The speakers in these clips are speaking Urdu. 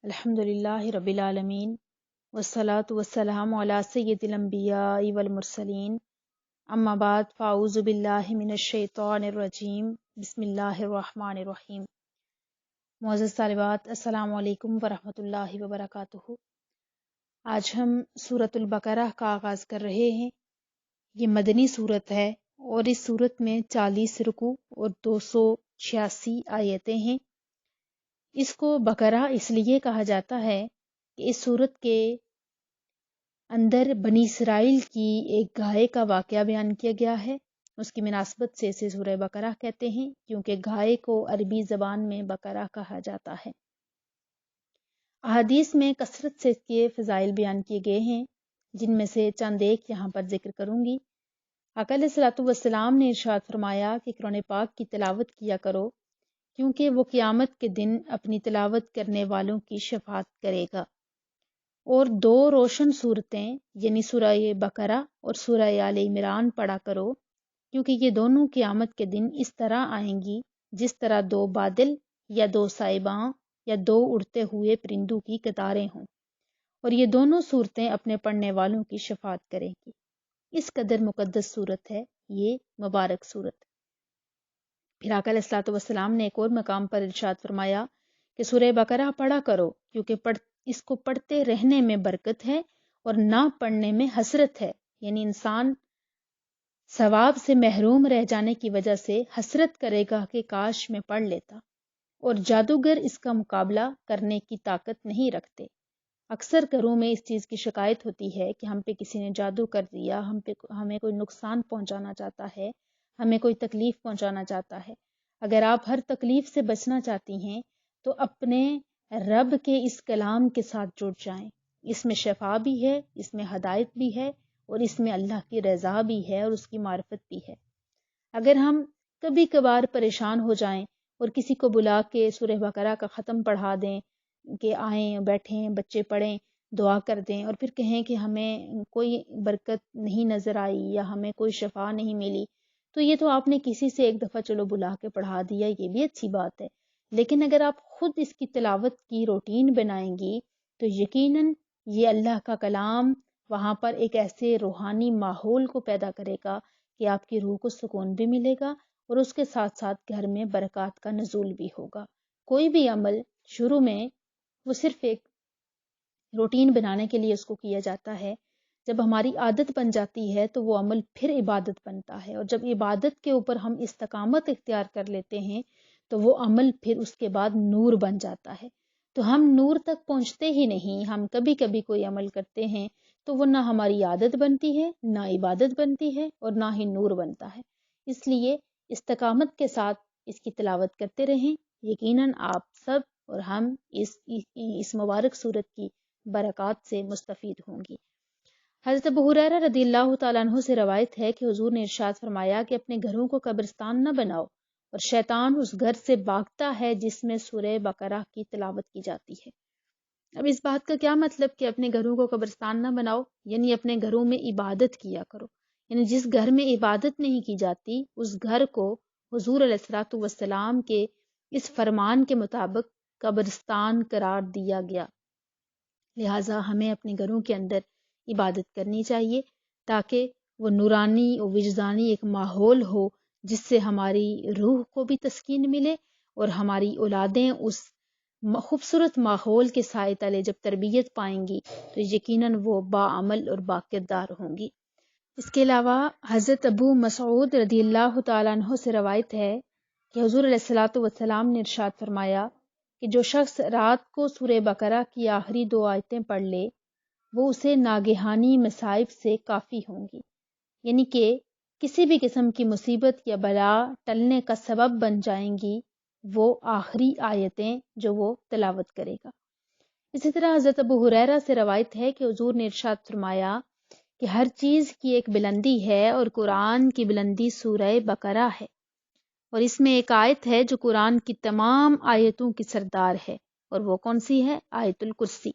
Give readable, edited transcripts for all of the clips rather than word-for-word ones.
الحمدللہ رب العالمین والصلاة والسلام علی سید الانبیاء والمرسلین اما بعد فاعوذ باللہ من الشیطان الرجیم بسم اللہ الرحمن الرحیم۔ معزز طالبات، السلام علیکم ورحمۃ اللہ وبرکاتہ۔ آج ہم سورۃ البقرہ کا آغاز کر رہے ہیں۔ یہ مدنی سورت ہے اور اس سورت میں 40 رکوع اور 286 آیتیں ہیں۔ اس کو بقرہ اس لیے کہا جاتا ہے کہ اس سورت کے اندر بنی اسرائیل کی ایک گائے کا واقعہ بیان کیا گیا ہے۔ اس کی مناسبت سے اسے سورہ بقرہ کہتے ہیں، کیونکہ گائے کو عربی زبان میں بقرہ کہا جاتا ہے۔ احادیث میں کثرت سے اس کے فضائل بیان کیے گئے ہیں، جن میں سے چند ایک یہاں پر ذکر کروں گی۔ آقا علیہ الصلوۃ والسلام نے ارشاد فرمایا کہ قرآن پاک کی تلاوت کیا کرو، کیونکہ وہ قیامت کے دن اپنی تلاوت کرنے والوں کی شفاعت کرے گا۔ اور 2 روشن صورتیں یعنی سورہ بقرہ اور سورہ آل عمران پڑھا کرو، کیونکہ یہ دونوں قیامت کے دن اس طرح آئیں گی جس طرح 2 بادل یا 2 سائباں یا 2 اڑتے ہوئے پرندوں کی قطاریں ہوں، اور یہ دونوں صورتیں اپنے پڑھنے والوں کی شفاعت کریں گی۔ اس قدر مقدس صورت ہے یہ مبارک صورت۔ پھر آقا علیہ الصلوۃ والسلام نے ایک اور مقام پر ارشاد فرمایا کہ سورہ بقرہ پڑھا کرو، کیونکہ اس کو پڑھتے رہنے میں برکت ہے اور نہ پڑھنے میں حسرت ہے، یعنی انسان ثواب سے محروم رہ جانے کی وجہ سے حسرت کرے گا کہ کاش میں پڑھ لیتا، اور جادوگر اس کا مقابلہ کرنے کی طاقت نہیں رکھتے۔ اکثر گھروں میں اس چیز کی شکایت ہوتی ہے کہ ہم پہ کسی نے جادو کر دیا، ہمیں کوئی نقصان پہنچانا چاہتا ہے، ہمیں کوئی تکلیف پہنچانا چاہتا ہے۔ اگر آپ ہر تکلیف سے بچنا چاہتی ہیں تو اپنے رب کے اس کلام کے ساتھ جڑ جائیں۔ اس میں شفا بھی ہے، اس میں ہدایت بھی ہے، اور اس میں اللہ کی رضا بھی ہے اور اس کی معرفت بھی ہے۔ اگر ہم کبھی کبھار پریشان ہو جائیں اور کسی کو بلا کے سورہ بقرہ کا ختم پڑھا دیں کہ آئیں بیٹھیں بچے پڑھیں دعا کر دیں، اور پھر کہیں کہ ہمیں کوئی برکت نہیں نظر آئی یا ہمیں کوئی شفا نہیں ملی، تو یہ تو آپ نے کسی سے ایک دفعہ چلو بلا کے پڑھا دیا، یہ بھی اچھی بات ہے۔ لیکن اگر آپ خود اس کی تلاوت کی روٹین بنائیں گی تو یقیناً یہ اللہ کا کلام وہاں پر ایک ایسے روحانی ماحول کو پیدا کرے گا کہ آپ کی روح کو سکون بھی ملے گا، اور اس کے ساتھ ساتھ گھر میں برکات کا نزول بھی ہوگا۔ کوئی بھی عمل شروع میں وہ صرف ایک روٹین بنانے کے لیے اس کو کیا جاتا ہے، جب ہماری عادت بن جاتی ہے تو وہ عمل پھر عبادت بنتا ہے، اور جب عبادت کے اوپر ہم استقامت اختیار کر لیتے ہیں تو وہ عمل پھر اس کے بعد نور بن جاتا ہے۔ تو ہم نور تک پہنچتے ہی نہیں، ہم کبھی کبھی کوئی عمل کرتے ہیں تو وہ نہ ہماری عادت بنتی ہے، نہ عبادت بنتی ہے، اور نہ ہی نور بنتا ہے۔ اس لیے استقامت کے ساتھ اس کی تلاوت کرتے رہیں، یقیناً آپ سب اور ہم اس مبارک صورت کی برکات سے مستفید ہوں گی۔ حضرت ابو ہریرہ رضی اللہ تعالیٰ عنہ سے روایت ہے کہ حضور نے ارشاد فرمایا کہ اپنے گھروں کو قبرستان نہ بناؤ، اور شیطان اس گھر سے بھاگتا ہے جس میں سورہ بقرہ کی تلاوت کی جاتی ہے۔ اب اس بات کا کیا مطلب کہ اپنے گھروں کو قبرستان نہ بناؤ؟ یعنی اپنے گھروں میں عبادت کیا کرو، یعنی جس گھر میں عبادت نہیں کی جاتی اس گھر کو حضور علیہ الصلوۃ والسلام کے اس فرمان کے مطابق قبرستان قرار دیا گیا۔ لہٰذا ہمیں اپنے گھروں کے اندر عبادت کرنی چاہیے تاکہ وہ نورانی و وجدانی ایک ماحول ہو جس سے ہماری روح کو بھی تسکین ملے، اور ہماری اولادیں اس خوبصورت ماحول کے سائے تلے جب تربیت پائیں گی تو یقیناً وہ باعمل اور باکردار ہوں گی۔ اس کے علاوہ حضرت ابو مسعود رضی اللہ تعالیٰ عنہ سے روایت ہے کہ حضور علیہ الصلوۃ والسلام نے ارشاد فرمایا کہ جو شخص رات کو سورہ بقرہ کی آخری 2 آیتیں پڑھ لے وہ اسے ناگہانی مصائب سے کافی ہوں گی، یعنی کہ کسی بھی قسم کی مصیبت یا بلا ٹلنے کا سبب بن جائیں گی وہ آخری آیتیں جو وہ تلاوت کرے گا۔ اسی طرح حضرت ابو ہریرہ سے روایت ہے کہ حضور نے ارشاد فرمایا کہ ہر چیز کی ایک بلندی ہے، اور قرآن کی بلندی سورہ بقرہ ہے، اور اس میں ایک آیت ہے جو قرآن کی تمام آیتوں کی سردار ہے، اور وہ کون سی ہے؟ آیت الکرسی۔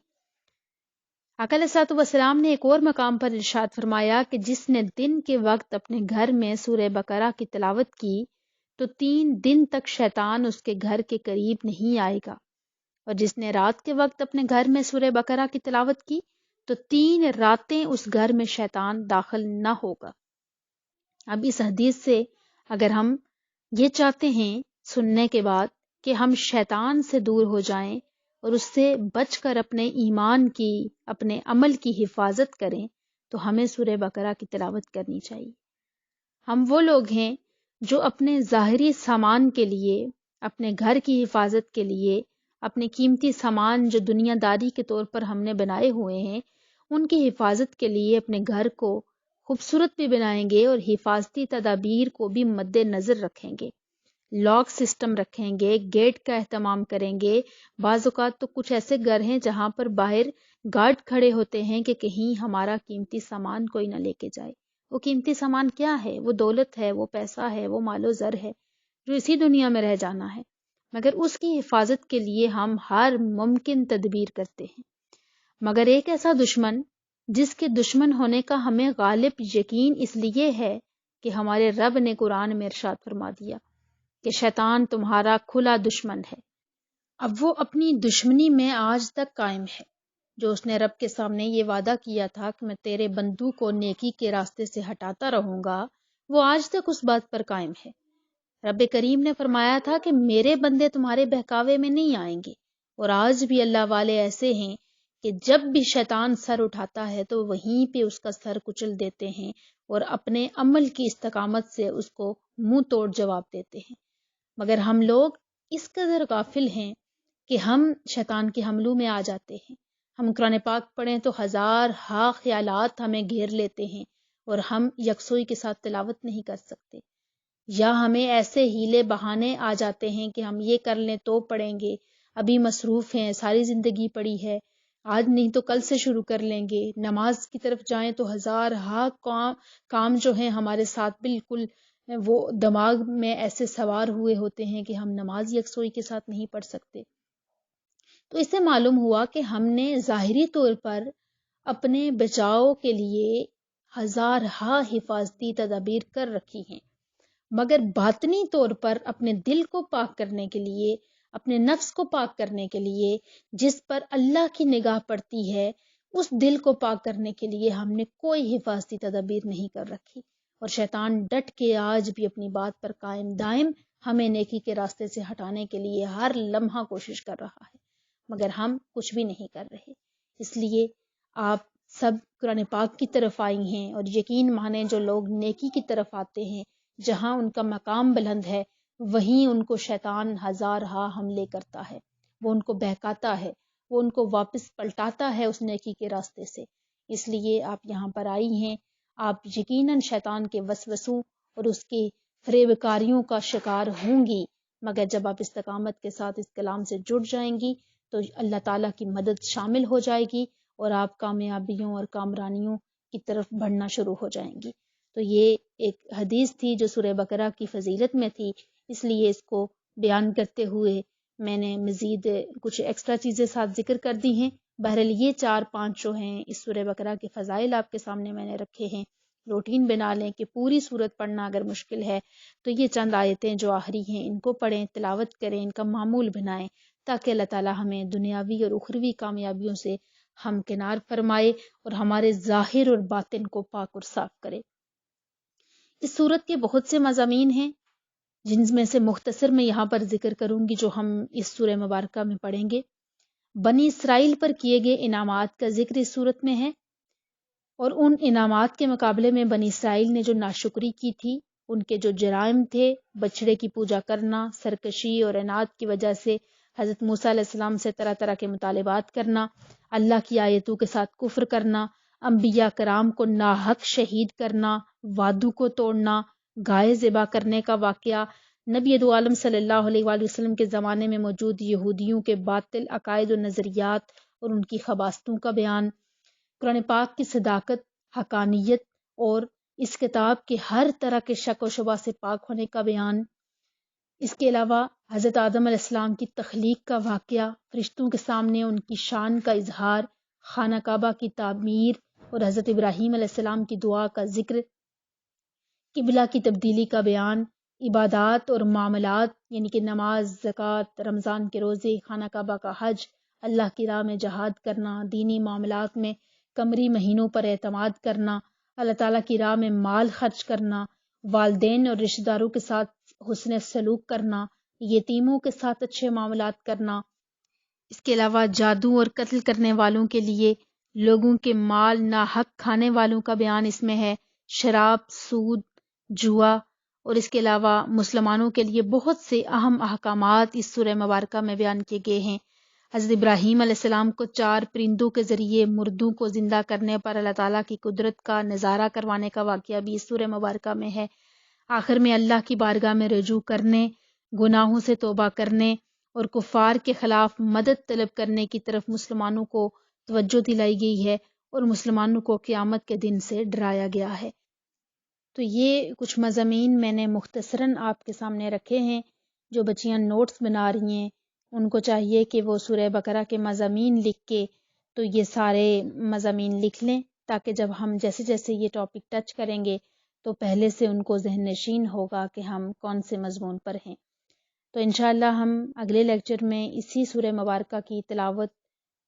آقا علیہ الصلوۃ والسلام نے ایک اور مقام پر ارشاد فرمایا کہ جس نے دن کے وقت اپنے گھر میں سورہ بقرہ کی تلاوت کی تو 3 دن تک شیطان اس کے گھر کے قریب نہیں آئے گا، اور جس نے رات کے وقت اپنے گھر میں سورہ بقرہ کی تلاوت کی تو 3 راتیں اس گھر میں شیطان داخل نہ ہوگا۔ اب اس حدیث سے اگر ہم یہ چاہتے ہیں سننے کے بعد کہ ہم شیطان سے دور ہو جائیں اور اس سے بچ کر اپنے ایمان کی، اپنے عمل کی حفاظت کریں، تو ہمیں سورہ بقرہ کی تلاوت کرنی چاہیے۔ ہم وہ لوگ ہیں جو اپنے ظاہری سامان کے لیے، اپنے گھر کی حفاظت کے لیے، اپنے قیمتی سامان جو دنیا داری کے طور پر ہم نے بنائے ہوئے ہیں، ان کی حفاظت کے لیے اپنے گھر کو خوبصورت بھی بنائیں گے اور حفاظتی تدابیر کو بھی مد نظر رکھیں گے۔ لاک سسٹم رکھیں گے، گیٹ کا اہتمام کریں گے۔ بعض اوقات تو کچھ ایسے گھر ہیں جہاں پر باہر گارڈ کھڑے ہوتے ہیں کہ کہیں ہمارا قیمتی سامان کوئی نہ لے کے جائے۔ وہ قیمتی سامان کیا ہے؟ وہ دولت ہے، وہ پیسہ ہے، وہ مال و زر ہے جو اسی دنیا میں رہ جانا ہے، مگر اس کی حفاظت کے لیے ہم ہر ممکن تدبیر کرتے ہیں۔ مگر ایک ایسا دشمن جس کے دشمن ہونے کا ہمیں غالب یقین اس لیے ہے کہ ہمارے رب نے قرآن میں ارشاد فرما دیا کہ شیطان تمہارا کھلا دشمن ہے۔ اب وہ اپنی دشمنی میں آج تک قائم ہے۔ جو اس نے رب کے سامنے یہ وعدہ کیا تھا کہ میں تیرے بندوں کو نیکی کے راستے سے ہٹاتا رہوں گا، وہ آج تک اس بات پر قائم ہے۔ رب کریم نے فرمایا تھا کہ میرے بندے تمہارے بہکاوے میں نہیں آئیں گے، اور آج بھی اللہ والے ایسے ہیں کہ جب بھی شیطان سر اٹھاتا ہے تو وہیں پہ اس کا سر کچل دیتے ہیں اور اپنے عمل کی استقامت سے اس کو منہ توڑ جواب دیتے ہیں۔ مگر ہم لوگ اس قدر غافل ہیں کہ ہم شیطان کے حملوں میں آ جاتے ہیں۔ ہم قرآن پاک پڑھیں تو ہزار ہا خیالات ہمیں گھیر لیتے ہیں اور ہم یکسوئی کے ساتھ تلاوت نہیں کر سکتے، یا ہمیں ایسے ہیلے بہانے آ جاتے ہیں کہ ہم یہ کر لیں تو پڑھیں گے، ابھی مصروف ہیں، ساری زندگی پڑی ہے، آج نہیں تو کل سے شروع کر لیں گے۔ نماز کی طرف جائیں تو ہزار ہا کام جو ہیں ہمارے ساتھ بالکل وہ دماغ میں ایسے سوار ہوئے ہوتے ہیں کہ ہم نماز یکسوئی کے ساتھ نہیں پڑھ سکتے۔ تو اس سے معلوم ہوا کہ ہم نے ظاہری طور پر اپنے بچاؤ کے لیے ہزار ہا حفاظتی تدابیر کر رکھی ہیں، مگر باطنی طور پر اپنے دل کو پاک کرنے کے لیے، اپنے نفس کو پاک کرنے کے لیے، جس پر اللہ کی نگاہ پڑتی ہے، اس دل کو پاک کرنے کے لیے ہم نے کوئی حفاظتی تدابیر نہیں کر رکھی، اور شیطان ڈٹ کے آج بھی اپنی بات پر قائم دائم ہمیں نیکی کے راستے سے ہٹانے کے لیے ہر لمحہ کوشش کر رہا ہے، مگر ہم کچھ بھی نہیں کر رہے۔ اس لیے آپ سب قرآن پاک کی طرف آئی ہیں، اور یقین مانیں جو لوگ نیکی کی طرف آتے ہیں، جہاں ان کا مقام بلند ہے، وہیں ان کو شیطان ہزار ہا حملے کرتا ہے، وہ ان کو بہکاتا ہے، وہ ان کو واپس پلٹاتا ہے اس نیکی کے راستے سے۔ اس لیے آپ یہاں پر آئی ہیں، آپ یقیناً شیطان کے وسوسوں اور اس کی فریب کاریوں کا شکار ہوں گی، مگر جب آپ استقامت کے ساتھ اس کلام سے جڑ جائیں گی تو اللہ تعالیٰ کی مدد شامل ہو جائے گی اور آپ کامیابیوں اور کامرانیوں کی طرف بڑھنا شروع ہو جائیں گی۔ تو یہ ایک حدیث تھی جو سورہ بقرہ کی فضیلت میں تھی، اس لیے اس کو بیان کرتے ہوئے میں نے مزید کچھ ایکسٹرا چیزیں ساتھ ذکر کر دی ہیں۔ بہرحال یہ 4-5 جو ہیں اس سورہ بقرہ کے فضائل آپ کے سامنے میں نے رکھے ہیں۔ روٹین بنا لیں کہ پوری سورت پڑھنا اگر مشکل ہے تو یہ چند آیتیں جو آخری ہیں ان کو پڑھیں، تلاوت کریں، ان کا معمول بنائیں، تاکہ اللہ تعالیٰ ہمیں دنیاوی اور اخروی کامیابیوں سے ہمکنار فرمائے اور ہمارے ظاہر اور باطن کو پاک اور صاف کرے۔ اس سورت کے بہت سے مضامین ہیں جن میں سے مختصر میں یہاں پر ذکر کروں گی جو ہم اس سورہ مبارکہ میں پڑھیں گے۔ بنی اسرائیل پر کیے گئے انعامات کا ذکر اس سورت میں ہے، اور ان انعامات کے مقابلے میں بنی اسرائیل نے جو ناشکری کی تھی، ان کے جو جرائم تھے، بچڑے کی پوجا کرنا، سرکشی اور عناد کی وجہ سے حضرت موسیٰ علیہ السلام سے طرح طرح کے مطالبات کرنا، اللہ کی آیتوں کے ساتھ کفر کرنا، انبیاء کرام کو ناحق شہید کرنا، وعدوں کو توڑنا، گائے ذبح کرنے کا واقعہ، نبی دو عالم صلی اللہ علیہ وآلہ وسلم کے زمانے میں موجود یہودیوں کے باطل عقائد و نظریات اور ان کی خباثتوں کا بیان، قرآن پاک کی صداقت، حقانیت اور اس کتاب کے ہر طرح کے شک و شبہ سے پاک ہونے کا بیان۔ اس کے علاوہ حضرت آدم علیہ السلام کی تخلیق کا واقعہ، فرشتوں کے سامنے ان کی شان کا اظہار، خانہ کعبہ کی تعمیر اور حضرت ابراہیم علیہ السلام کی دعا کا ذکر، قبلہ کی تبدیلی کا بیان، عبادات اور معاملات یعنی کہ نماز، زکوٰۃ، رمضان کے روزے، خانہ کعبہ کا حج، اللہ کی راہ میں جہاد کرنا، دینی معاملات میں قمری مہینوں پر اعتماد کرنا، اللہ تعالیٰ کی راہ میں مال خرچ کرنا، والدین اور رشتہ داروں کے ساتھ حسن سلوک کرنا، یتیموں کے ساتھ اچھے معاملات کرنا، اس کے علاوہ جادو اور قتل کرنے والوں کے لیے لوگوں کے مال ناحق کھانے والوں کا بیان اس میں ہے، شراب، سود، جوا، اور اس کے علاوہ مسلمانوں کے لیے بہت سے اہم احکامات اس سورہ مبارکہ میں بیان کیے گئے ہیں۔ حضرت ابراہیم علیہ السلام کو 4 پرندوں کے ذریعے مردوں کو زندہ کرنے پر اللہ تعالیٰ کی قدرت کا نظارہ کروانے کا واقعہ بھی اس سورہ مبارکہ میں ہے۔ آخر میں اللہ کی بارگاہ میں رجوع کرنے، گناہوں سے توبہ کرنے اور کفار کے خلاف مدد طلب کرنے کی طرف مسلمانوں کو توجہ دلائی گئی ہے اور مسلمانوں کو قیامت کے دن سے ڈرایا گیا ہے۔ تو یہ کچھ مضامین میں نے مختصراً آپ کے سامنے رکھے ہیں۔ جو بچیاں نوٹس بنا رہی ہیں ان کو چاہیے کہ وہ سورہ بقرہ کے مضامین لکھ کے تو یہ سارے مضامین لکھ لیں، تاکہ جب ہم جیسے جیسے یہ ٹاپک ٹچ کریں گے تو پہلے سے ان کو ذہن نشین ہوگا کہ ہم کون سے مضمون پر ہیں۔ تو انشاءاللہ ہم اگلے لیکچر میں اسی سورہ مبارکہ کی تلاوت،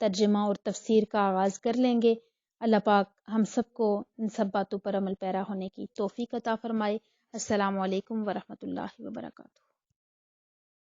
ترجمہ اور تفسیر کا آغاز کر لیں گے۔ اللہ پاک ہم سب کو ان سب باتوں پر عمل پیرا ہونے کی توفیق عطا فرمائے۔ السلام علیکم ورحمۃ اللہ وبرکاتہ۔